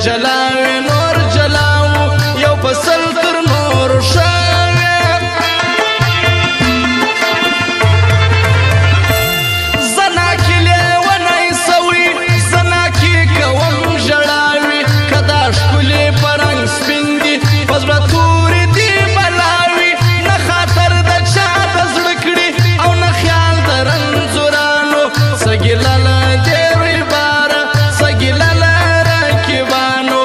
جلاوي نور جلاو یو فصل تر نور شاوي زناکی لیونی سوی زناکی کوم جړاوي کدا ښکلي پرنګ سپین دي په زړه تورې دي بلاوي نه خاطر د چا د زړه کړي او نه خیال د رنځورانو څه ګیله له دې ریباره څه ګیله له رقیبانو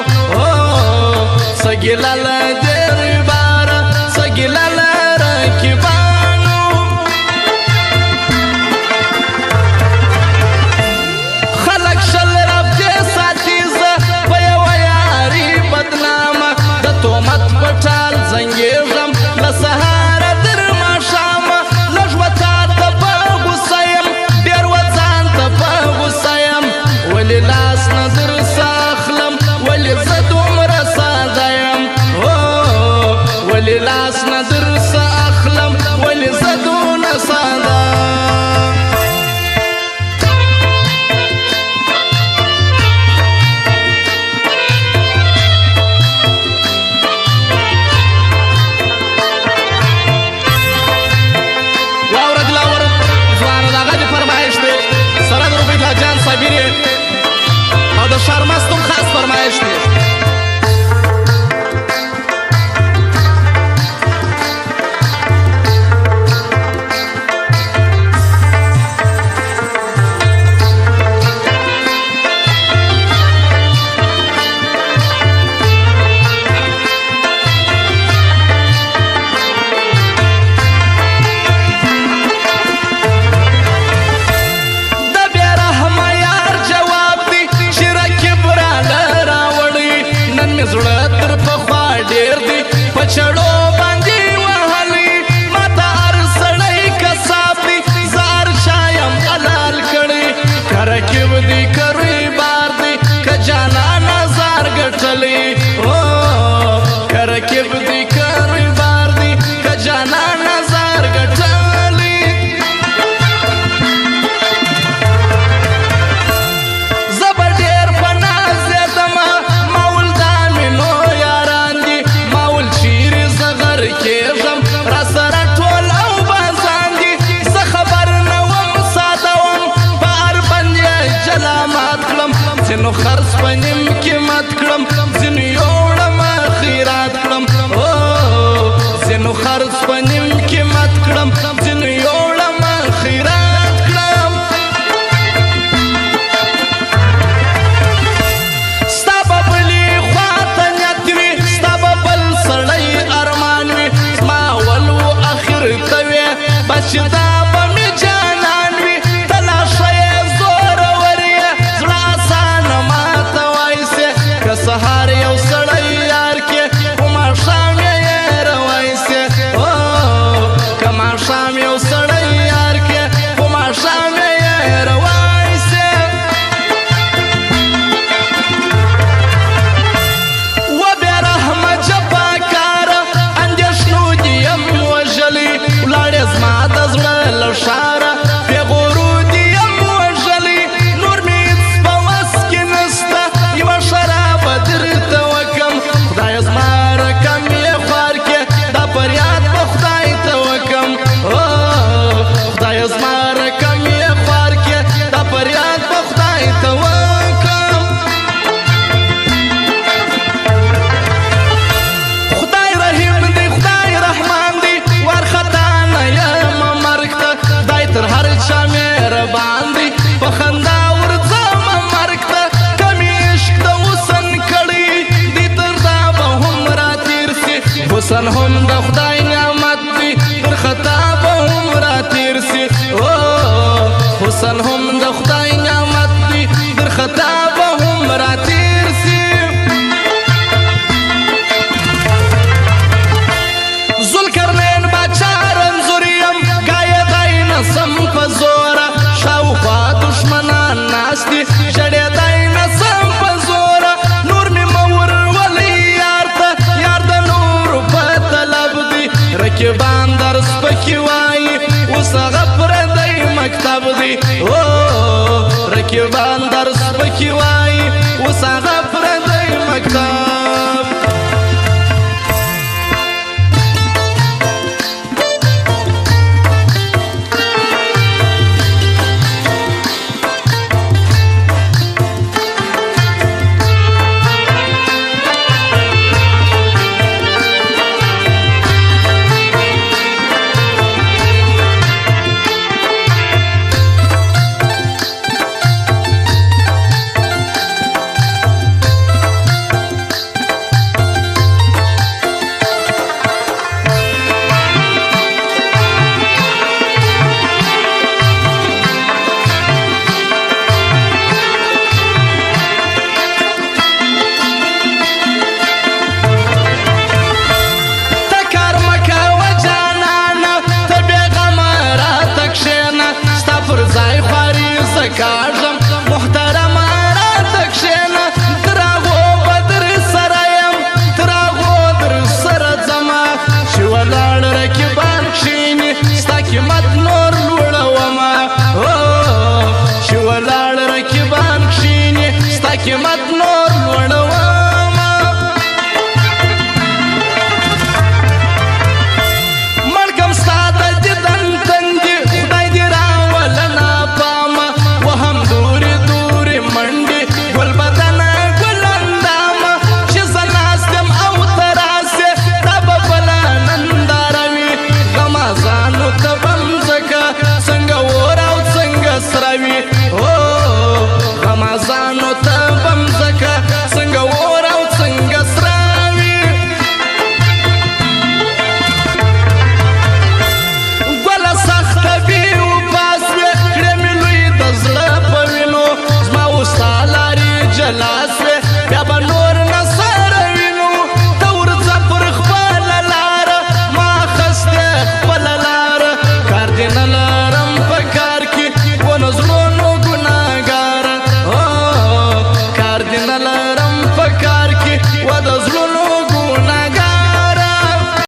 څه ګیله له دې ریباره څه ګیله له رقیبانو خلک شل رب دې ساتي زه په یوه یاري بدنامه د تهمت پټال زنګېږم له سهاره تر ماښامه لږ و تا ته په غوسه یم ډېر و ځان ته په غوسه یم ولې لاس نه درڅه اخلم ولې زه دومره ساده یم ولې لاس نه درڅه اخلم ولې زه دونه ساده او د شارمستون خاص فرمایش دی چړو باندې وهلی ماته هر سړی کساب دی زه هر چا یم حلال کړی که رقیب دی که ریبار دی که جانانه زار ګټلی که رقیب دی که ریبار دی که جانانه زار ګټلی زه به ډېر په نازېدمه ماول دا مې نو یاران دي کېږم را سره ټول او بازان دي زه خبر نه وم ساده وم په هر بند یې جلا مات کړم ځینو خرڅ په نیم قیمت کړم ځینو یوړم خیرات کړم ځینو خرڅ په نیم قیمت کړم ځینو یوړم خیرات کړم ستا به بلې خواته نیت وي ستا به بل سړی ارمان وي زما اول و اخر ته وې بس چې دا به مې جانان وي ته لا ښه یې زورور یې زړه اسانه ماته وایسې که سهار یو سړی یار کې په ماښام یې یېره وایسې که ماښام یو سړی یار کې په ماښام یې یېره وایسې و بې رحمه جفاکاره اندېښنو دې یم وژلی ولاړې زما د زړه له ښاره پېغورو دې یم وژلی نور مې هېڅ په وس کې نسته یوه شرابه درته وکم خدایه زما رقم یې خوار کې دا فریاد به خدای ته وکم خدایه زما رقم یې خوار کې دا فریاد به خدای ته وکم خدای رحیم دی خدای رحمان دی وارخطا نه یم مرګ ته خدای تر هر چا مهربان دی په خندا ورځم مرګ ته که مې عشق د حسن کړی دی تر دا به هم راتېر سي حسن هم د خدای نعمت دی تر خطا به هم راتېر سي حسن هم د خدای نعمت دی تر خطا به هم راتېر سي ذوالقرنین باچا رنځور یم ګایدی نسم په زوره شاوخوا دښمنان ناست دي ژړېدی نسم په زوره نور مې مه ورولئ یار ته یار د نورو په طلب دی رقیبان درس پکې وایي اوس هغه پردی مکتب دی رقیبان درس پکې وایي اوس هغه پردی قیمت نور لوړومه مړکم ستا د دیدن تندې خدای دې راوله ناپامه وهم دورې دورې منډې ګل بدنه ګل اندامه چې زه ناست یم او ته راسې دا به بله ننداره وي غمازانو ته بم ځکه څنګه اور او څنګه سره وي غمازانو ته بم ځکه څنګه اور او څنګه سره وي ګله سخته بې وفا سوې کړې مې لوی د زړه په وینو زما اوس ستا لارې جلا سوې بیا به نور نه سره وینو ته ورځه پر خپله لاره ما اخیستې خپله لاره کار دې نه لرم په کار کې و نه زړونو ګناهګاره کار دې نه لرم په کار کې و د زړونو